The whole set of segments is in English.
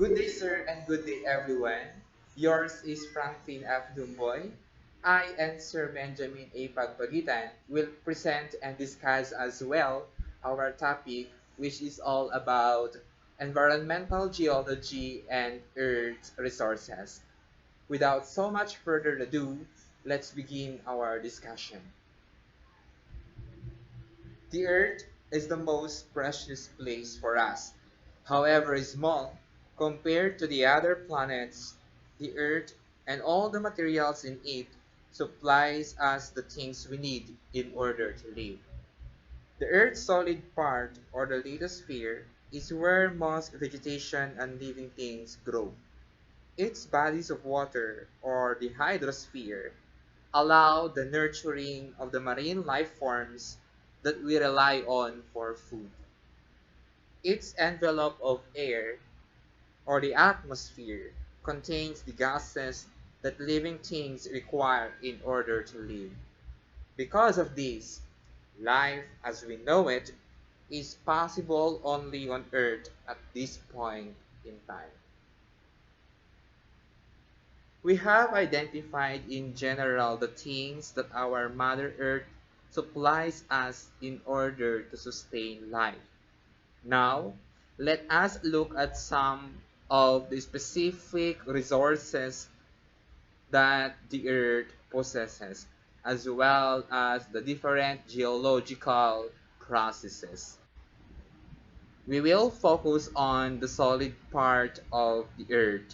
Good day, sir, and good day, everyone. Yours is Franklin F. Dumboy. I and Sir Benjamin A. Pagpagitan will present and discuss as well our topic, which is all about environmental geology and Earth resources. Without so much further ado, let's begin our discussion. The Earth is the most precious place for us. However small, compared to the other planets, the Earth and all the materials in it supplies us the things we need in order to live. The Earth's solid part, or the lithosphere, is where most vegetation and living things grow. Its bodies of water, or the hydrosphere, allow the nurturing of the marine life forms that we rely on for food. Its envelope of air, or the atmosphere, contains the gases that living things require in order to live. Because of this, life as we know it is possible only on Earth at this point in time. We have identified in general the things that our Mother Earth supplies us in order to sustain life. Now, let us look at some of the specific resources that the Earth possesses, as well as the different geological processes. We will focus on the solid part of the Earth.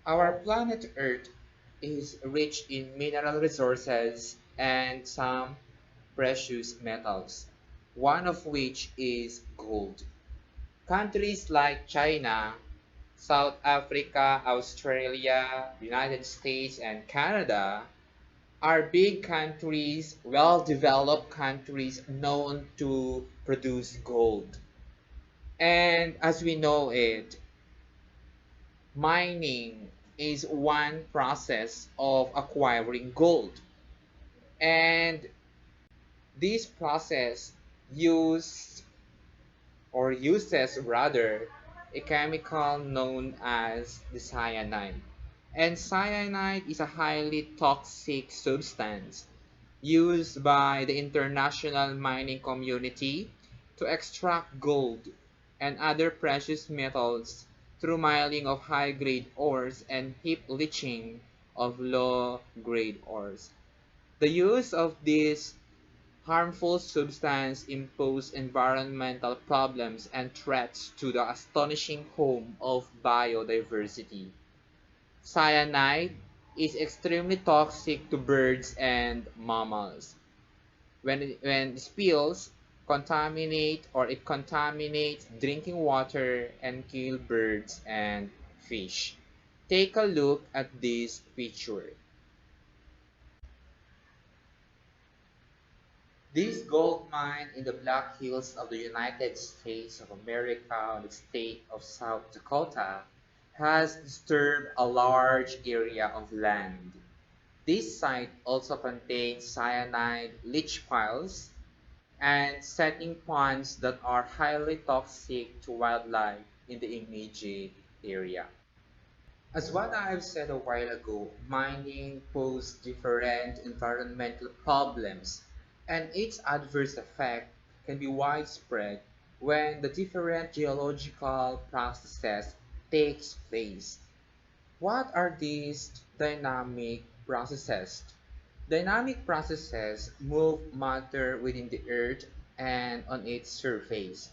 Our planet Earth is rich in mineral resources and some precious metals, one of which is gold. Countries like China, South Africa, Australia, United States, and Canada are big countries, well developed countries known to produce gold. And as we know it, mining is one process of acquiring gold. And this process used or uses rather a chemical known as the cyanide. And cyanide is a highly toxic substance used by the international mining community to extract gold and other precious metals through mining of high-grade ores and heap leaching of low-grade ores. The use of this harmful substance impose environmental problems and threats to the astonishing home of biodiversity. Cyanide is extremely toxic to birds and mammals. When it spills, it contaminates drinking water and kill birds and fish. Take a look at this picture. This gold mine in the Black Hills of the United States of America in the state of South Dakota has disturbed a large area of land. This site also contains cyanide leach piles and setting ponds that are highly toxic to wildlife in the immediate area. As what I've said a while ago, mining poses different environmental problems, and its adverse effect can be widespread when the different geological processes takes place. What are these dynamic processes? Dynamic processes move matter within the earth and on its surface,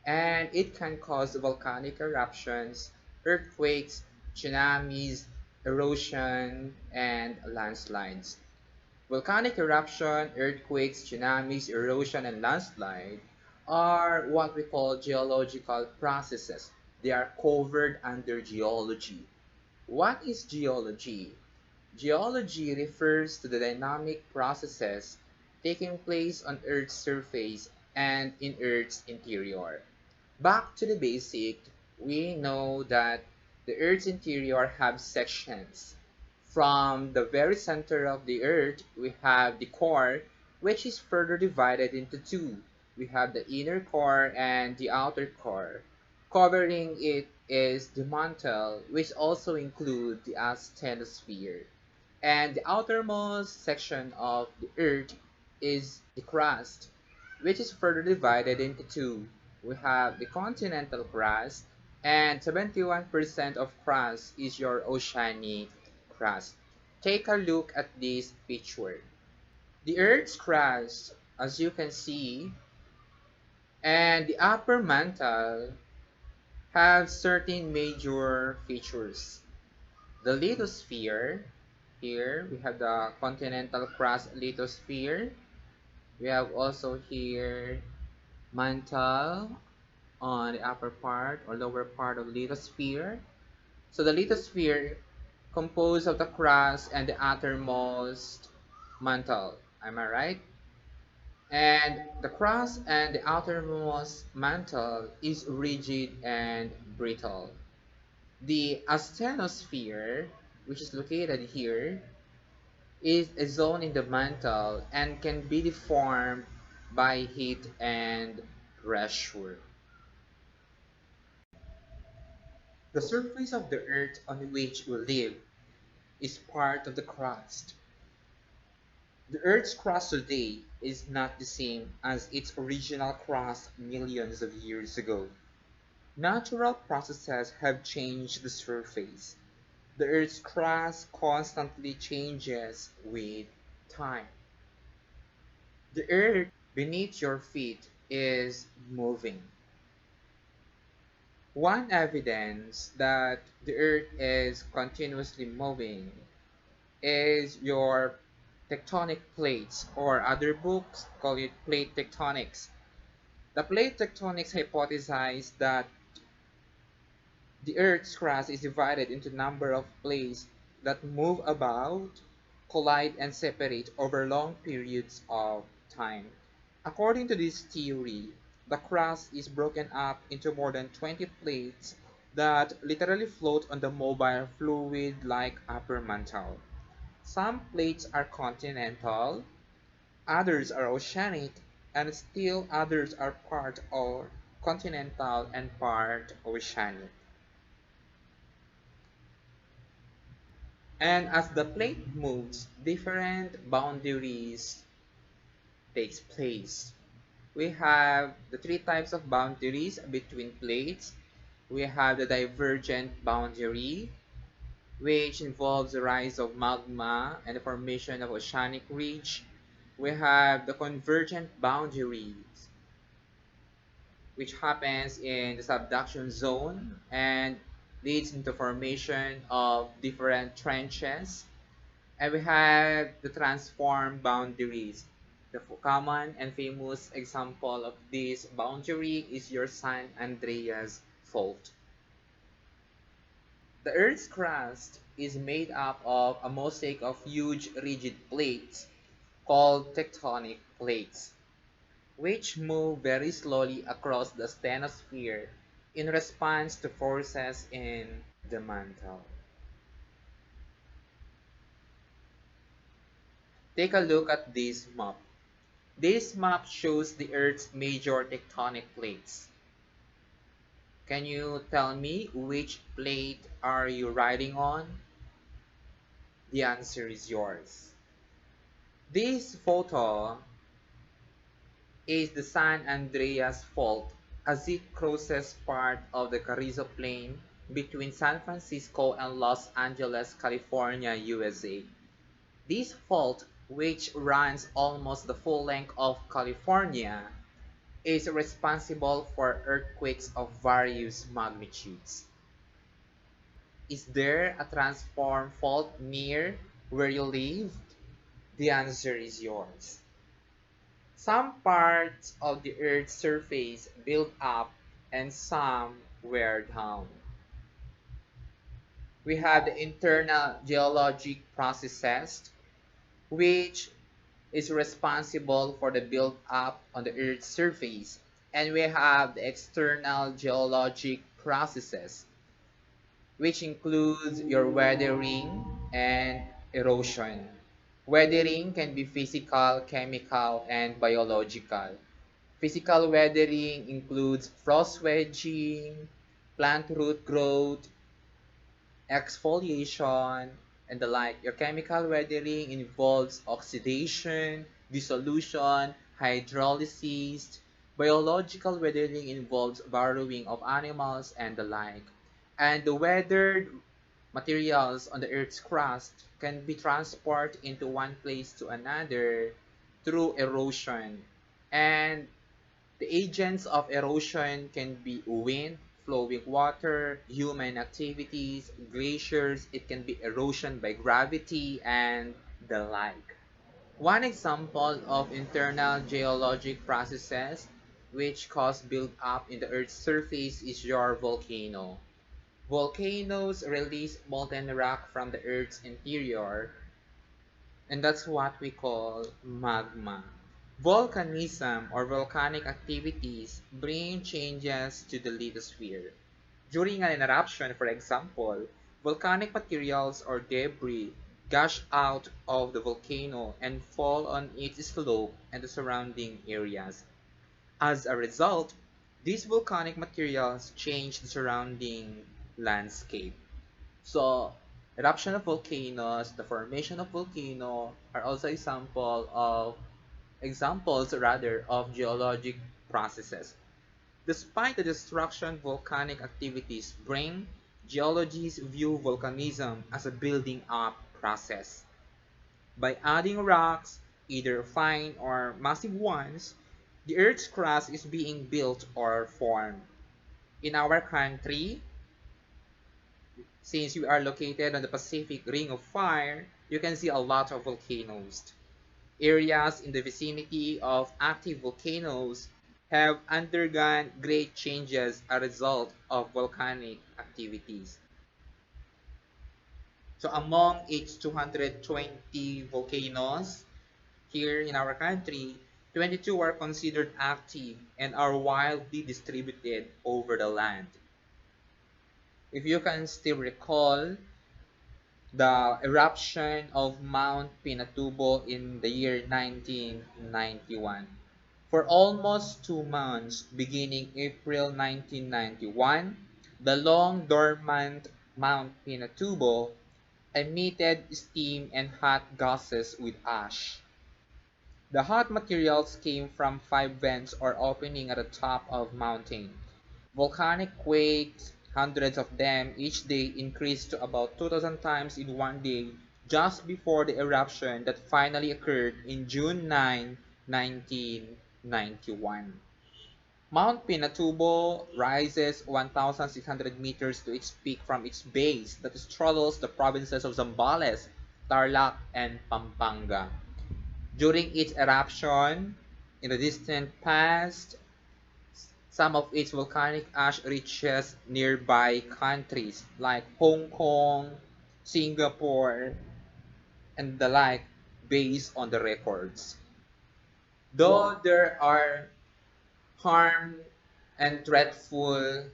and it can cause volcanic eruptions, earthquakes, tsunamis, erosion, and landslides. Volcanic eruption, earthquakes, tsunamis, erosion, and landslide are what we call geological processes. They are covered under geology. What is geology? Geology refers to the dynamic processes taking place on Earth's surface and in Earth's interior. Back to the basic, we know that the Earth's interior have sections. From the very center of the Earth, we have the core, which is further divided into two. We have the inner core and the outer core. Covering it is the mantle, which also includes the asthenosphere. And the outermost section of the Earth is the crust, which is further divided into two. We have the continental crust, and 71% of crust is your oceanic crust. Take a look at this picture. The Earth's crust, as you can see, and the upper mantle have certain major features. The lithosphere, here we have the continental crust lithosphere. We have also here mantle on the upper part or lower part of lithosphere. So the lithosphere composed of the crust and the outermost mantle. Am I right? And the crust and the outermost mantle is rigid and brittle. The asthenosphere, which is located here, is a zone in the mantle and can be deformed by heat and pressure. The surface of the earth on which we live is part of the crust. The earth's crust today is not the same as its original crust millions of years ago. Natural processes have changed the surface. The earth's crust constantly changes with time. The earth beneath your feet is moving. One evidence that the earth is continuously moving is your tectonic plates, or other books call it plate tectonics. The plate tectonics hypothesize that the Earth's crust is divided into a number of plates that move about, collide, and separate over long periods of time. According to this theory, the crust is broken up into more than 20 plates that literally float on the mobile fluid like upper mantle. Some plates are continental, others are oceanic, and still others are part or continental and part oceanic. And as the plate moves, different boundaries takes place. We have the three types of boundaries between plates. We have the divergent boundary, which involves the rise of magma and the formation of oceanic ridge. We have the convergent boundaries, which happens in the subduction zone and leads into formation of different trenches. And we have the transform boundaries. The common and famous example of this boundary is your San Andreas Fault. The Earth's crust is made up of a mosaic of huge rigid plates called tectonic plates, which move very slowly across the asthenosphere in response to forces in the mantle. Take a look at this map. This map shows the Earth's major tectonic plates. Can you tell me which plate are you riding on? The answer is yours. This photo is the San Andreas Fault as it crosses part of the Carrizo Plain between San Francisco and Los Angeles, California, USA. This fault, which runs almost the full length of California, is responsible for earthquakes of various magnitudes. Is there a transform fault near where you live? The answer is yours. Some parts of the Earth's surface build up and some wear down. We have the internal geologic processes, which is responsible for the build up on the Earth's surface. And we have the external geologic processes, which includes your weathering and erosion. Weathering can be physical, chemical, and biological. Physical weathering includes frost wedging, plant root growth, exfoliation, and the like. Your chemical weathering involves oxidation, dissolution, hydrolysis. Biological weathering involves burrowing of animals and the like. And the weathered materials on the Earth's crust can be transported into one place to another through erosion. And the agents of erosion can be wind, flowing water, human activities, glaciers, it can be erosion by gravity, and the like. One example of internal geologic processes which cause build-up in the Earth's surface is your volcano. Volcanoes release molten rock from the Earth's interior, and that's what we call magma. Volcanism or volcanic activities bring changes to the lithosphere. During an eruption, for example, volcanic materials or debris gush out of the volcano and fall on its slope and the surrounding areas. As a result, these volcanic materials change the surrounding landscape. So, eruption of volcanoes, the formation of volcano are also examples rather of geologic processes. Despite the destruction volcanic activities bring, geologists view volcanism as a building up process. By adding rocks, either fine or massive ones, the Earth's crust is being built or formed. In our country, since we are located on the Pacific Ring of Fire, you can see a lot of volcanoes. Areas in the vicinity of active volcanoes have undergone great changes as a result of volcanic activities. So among its 220 volcanoes here in our country, 22 are considered active and are widely distributed over the land. If you can still recall, the eruption of Mount Pinatubo in the year 1991. For almost 2 months, beginning April 1991, the long dormant Mount Pinatubo emitted steam and hot gases with ash. The hot materials came from 5 vents or opening at the top of mountain. Volcanic quakes, hundreds of them each day, increased to about 2,000 times in one day just before the eruption that finally occurred in June 9, 1991. Mount Pinatubo rises 1,600 meters to its peak from its base that straddles the provinces of Zambales, Tarlac, and Pampanga. During its eruption, in the distant past, some of its volcanic ash reaches nearby countries like Hong Kong, Singapore, and the like based on the records. Though there are harm and dreadful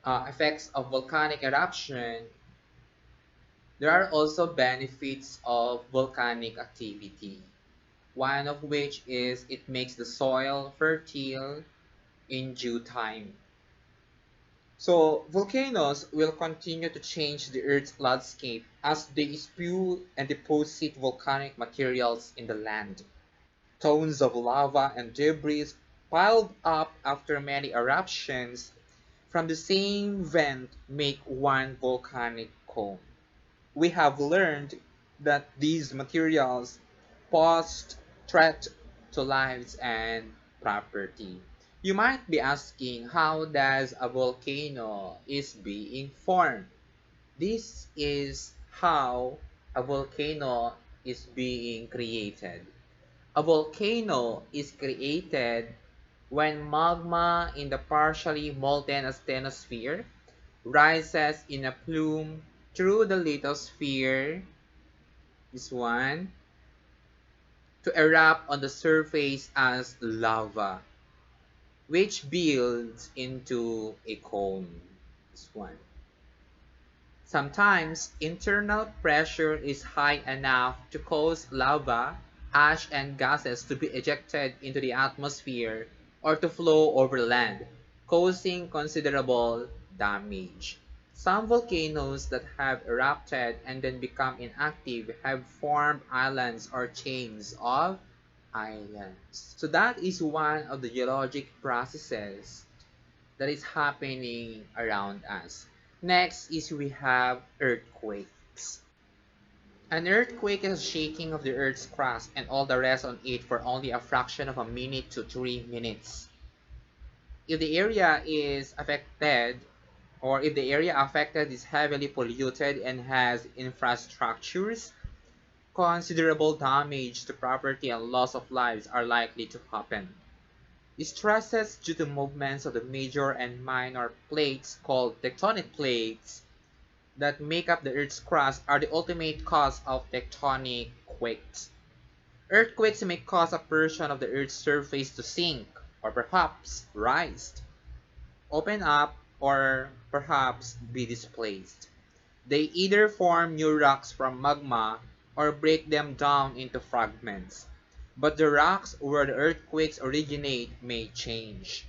effects of volcanic eruption, there are also benefits of volcanic activity. One of which is it makes the soil fertile in due time. So volcanoes will continue to change the Earth's landscape as they spew and deposit volcanic materials in the land. Tons of lava and debris piled up after many eruptions from the same vent make one volcanic cone. We have learned that these materials pose threat to lives and property. You might be asking, how does a volcano is being formed? This is how a volcano is being created. A volcano is created when magma in the partially molten asthenosphere rises in a plume through the lithosphere, this one, to erupt on the surface as lava, which builds into a cone, this one. Sometimes internal pressure is high enough to cause lava, ash, and gases to be ejected into the atmosphere, or to flow over land, causing considerable damage. Some volcanoes that have erupted and then become inactive have formed islands or chains of islands. So that is one of the geologic processes that is happening around us. Next is we have earthquakes. An earthquake is a shaking of the earth's crust and all the rest on it for only a fraction of a minute to 3 minutes. If the area is affected, or if the area affected is heavily polluted and has infrastructures, considerable damage to property and loss of lives are likely to happen. Stresses due to movements of the major and minor plates called tectonic plates that make up the Earth's crust are the ultimate cause of tectonic quakes. Earthquakes may cause a portion of the Earth's surface to sink, or perhaps rise, open up, or perhaps be displaced. They either form new rocks from magma or break them down into fragments. But the rocks where the earthquakes originate may change.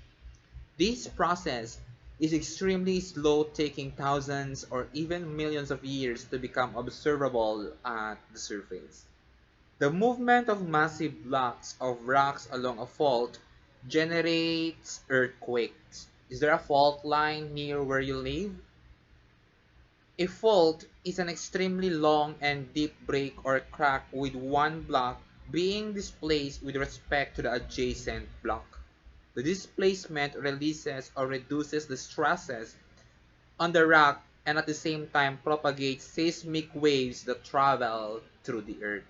This process is extremely slow, taking thousands or even millions of years to become observable at the surface. The movement of massive blocks of rocks along a fault generates earthquakes. Is there a fault line near where you live? A fault is an extremely long and deep break or crack with one block being displaced with respect to the adjacent block. The displacement releases or reduces the stresses on the rock and at the same time propagates seismic waves that travel through the earth.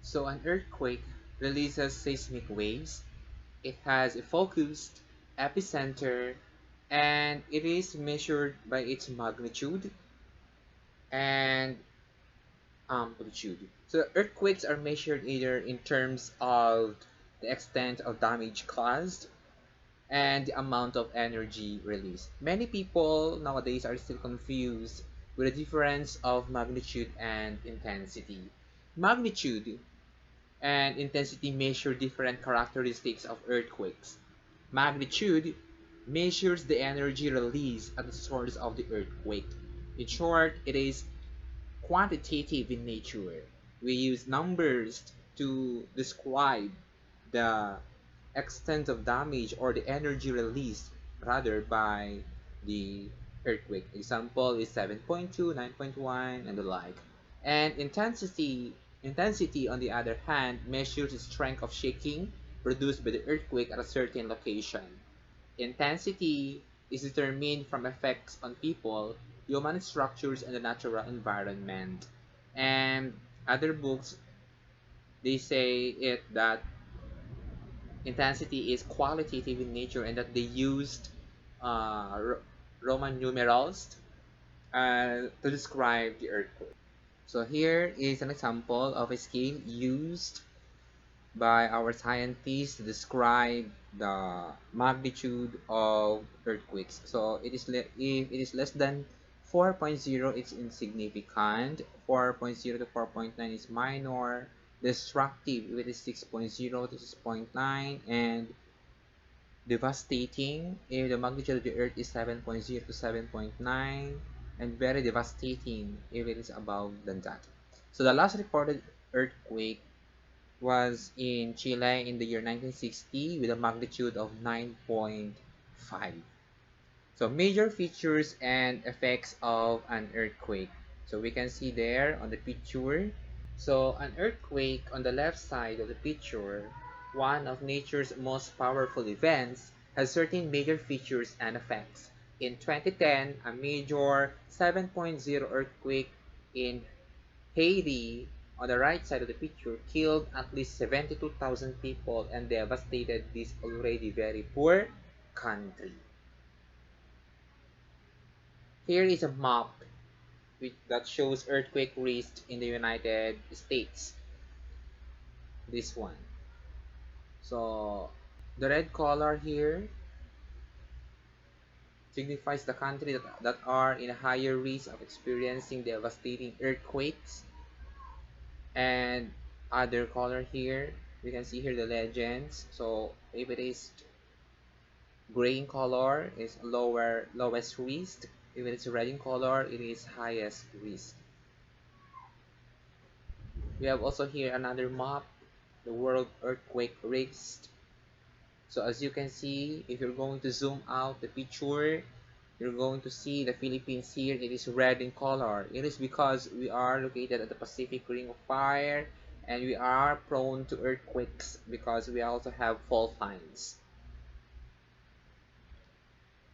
So an earthquake releases seismic waves. It has a focused epicenter and it is measured by its magnitude and amplitude. So earthquakes are measured either in terms of the extent of damage caused and the amount of energy released. Many people nowadays are still confused with the difference of magnitude and intensity. Magnitude and intensity measure different characteristics of earthquakes. Magnitude measures the energy released at the source of the earthquake. In short, it is quantitative in nature. We use numbers to describe the extent of damage or the energy released rather by the earthquake. Example is 7.2, 9.1, and the like. And intensity on the other hand measures the strength of shaking produced by the earthquake at a certain location. Intensity is determined from effects on people, human structures, and the natural environment. And other books they say it that intensity is qualitative in nature and that they used Roman numerals to describe the earthquake. So here is an example of a scale used by our scientists to describe the magnitude of earthquakes. So if it is less than 4.0, it's insignificant. 4.0 to 4.9 is minor. Destructive if it is 6.0 to 6.9, and devastating if the magnitude of the earth is 7.0 to 7.9, and very devastating if it is above than that. So the last recorded earthquake was in Chile in the year 1960 with a magnitude of 9.5. So major features and effects of an earthquake. So we can see there on the picture. So an earthquake on the left side of the picture, one of nature's most powerful events, has certain major features and effects. In 2010, a major 7.0 earthquake in Haiti, on the right side of the picture, killed at least 72,000 people and devastated this already very poor country. Here is a map that shows earthquake risk in the United States. This one. So the red color here signifies the country that are in a higher risk of experiencing devastating earthquakes, and other color here You can see here the legends. So if it is gray in color, is lowest risk. If it is red in color, it is highest risk. We have also here another map, the world earthquake risk. So as you can see, if you're going to zoom out the picture, you're going to see the Philippines here. It is red in color. It is because we are located at the Pacific Ring of Fire and we are prone to earthquakes because we also have fault lines.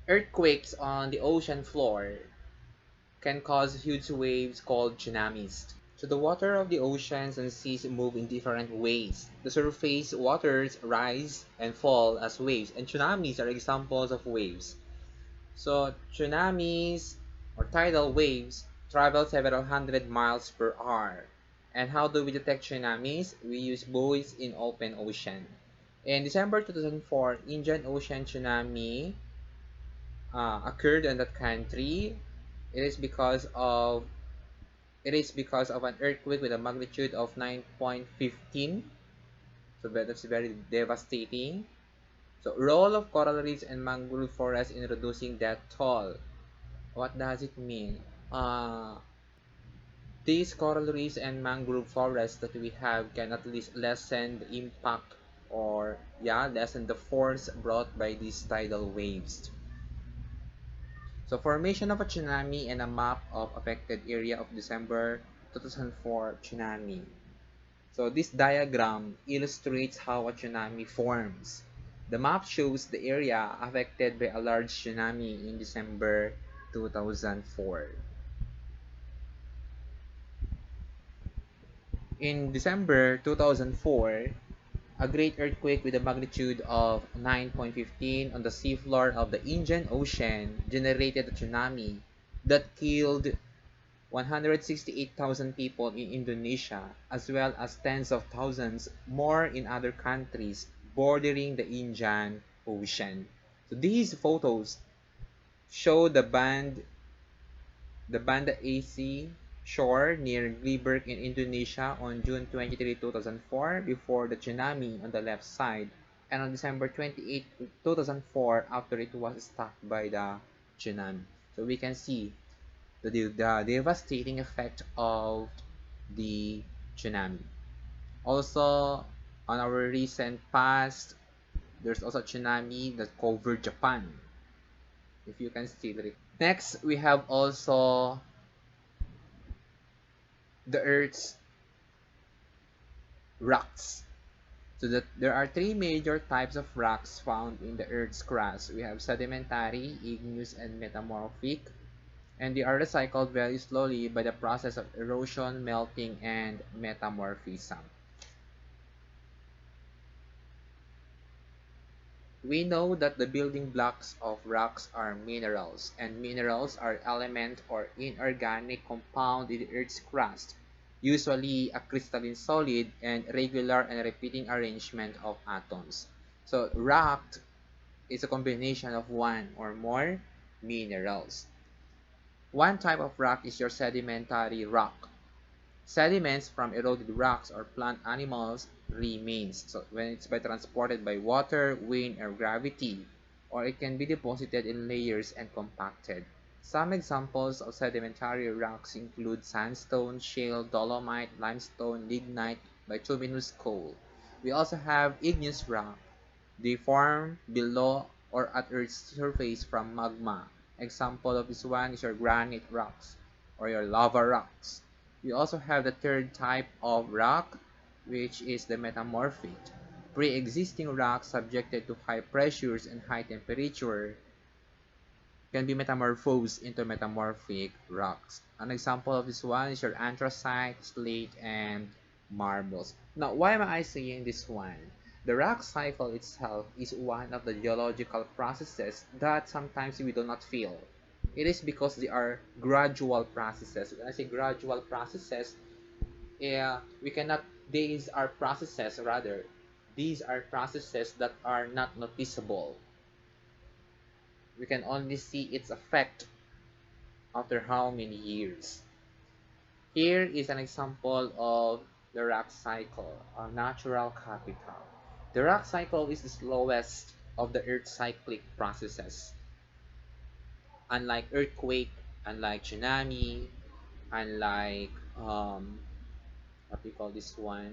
Earthquakes on the ocean floor can cause huge waves called tsunamis. So the water of the oceans and seas move in different ways. The surface waters rise and fall as waves, and tsunamis are examples of waves. So tsunamis or tidal waves travel several hundred miles per hour. And how do we detect tsunamis? We use buoys in open ocean. In December 2004, Indian Ocean tsunami occurred in that country. It is because of an earthquake with a magnitude of 9.15. So that's very devastating. So role of coral reefs and mangrove forests in reducing that toll. What does it mean? Uh, these coral reefs and mangrove forests that we have can at least lessen the impact or lessen the force brought by these tidal waves. So formation of a tsunami and a map of affected area of December 2004 tsunami. So this diagram illustrates how a tsunami forms. The map shows the area affected by a large tsunami in December 2004. In December 2004, a great earthquake with a magnitude of 9.15 on the seafloor of the Indian Ocean generated a tsunami that killed 168,000 people in Indonesia, as well as tens of thousands more in other countries bordering the Indian Ocean. So these photos show the Banda AC shore near Gleberg in Indonesia on June 23, 2004 before the tsunami on the left side, and on December 28, 2004 after it was struck by the tsunami. So we can see the devastating effect of the tsunami. Also, on our recent past, there's also a tsunami that covered Japan, if you can still recall. Next, we have also the Earth's rocks. So that there are three major types of rocks found in the Earth's crust. We have sedimentary, igneous, and metamorphic. And they are recycled very slowly by the process of erosion, melting, and metamorphism. We know that the building blocks of rocks are minerals, and minerals are element or inorganic compound in the Earth's crust, usually a crystalline solid and regular and repeating arrangement of atoms. So rock is a combination of one or more minerals. One type of rock is your sedimentary rock. Sediments from eroded rocks or plant animals remains. So when it's by transported by water, wind, or gravity, or it can be deposited in layers and compacted. Some examples of sedimentary rocks include sandstone, shale, dolomite, limestone, lignite, bituminous coal. We also have igneous rock. They form below or at Earth's surface from magma. Example of this one is your granite rocks or your lava rocks. We also have the third type of rock, which is the metamorphic. Pre-existing rocks subjected to high pressures and high temperature can be metamorphosed into metamorphic rocks. An example of this one is your anthracite, slate, and marbles. Now, why am I saying this one? The rock cycle itself is one of the geological processes that sometimes we do not feel. It is because they are gradual processes. When I say gradual processes, we cannot, these are processes rather. These are processes that are not noticeable. We can only see its effect after how many years. Here is an example of The rock cycle, our natural capital. The rock cycle is the slowest of the Earth's cyclic processes. Unlike earthquake, unlike tsunami, unlike what we call this one,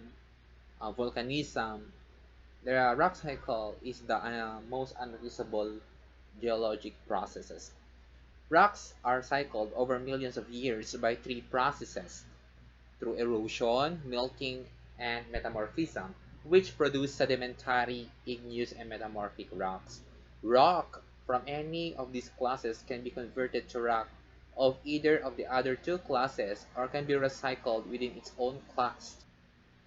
volcanism, the rock cycle is the most unnoticeable geologic processes. Rocks are cycled over millions of years by three processes: through erosion, melting, and metamorphism, which produce sedimentary, igneous, and metamorphic rocks. Rock from any of these classes can be converted to rock of either of the other two classes or can be recycled within its own class.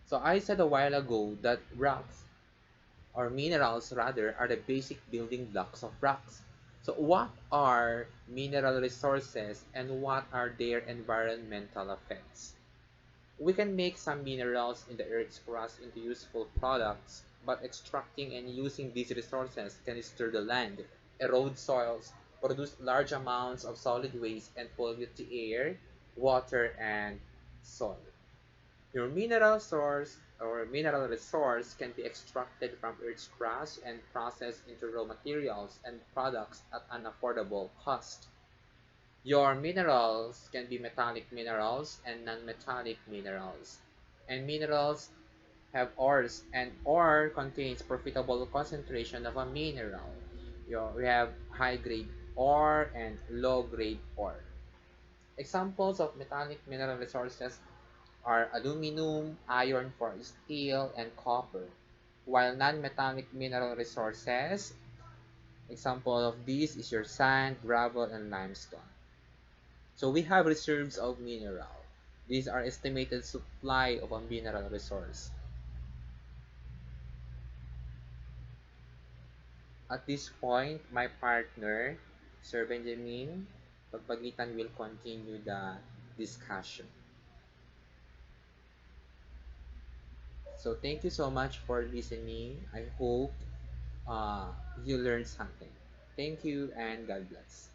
So I said a while ago that rocks, or minerals rather, are the basic building blocks of rocks. So what are mineral resources and what are their environmental effects? We can make some minerals in the Earth's crust into useful products, but extracting and using these resources can disturb the land, erode soils, produce large amounts of solid waste, and pollute the air, water, and soil. Your mineral source or mineral resource can be extracted from Earth's crust and processed into raw materials and products at an affordable cost. Your minerals can be metallic minerals and non-metallic minerals. And minerals have ores, and ore contains profitable concentration of a mineral. We have high-grade ore and low-grade ore. Examples of metallic mineral resources are aluminum, iron for steel, and copper. While non-metallic mineral resources, example of these is your sand, gravel, and limestone. So we have reserves of mineral. These are estimated supply of a mineral resource. At this point, my partner, Sir Benjamin Pagpagitan, will continue the discussion. So thank you so much for listening. I hope you learned something. Thank you and God bless.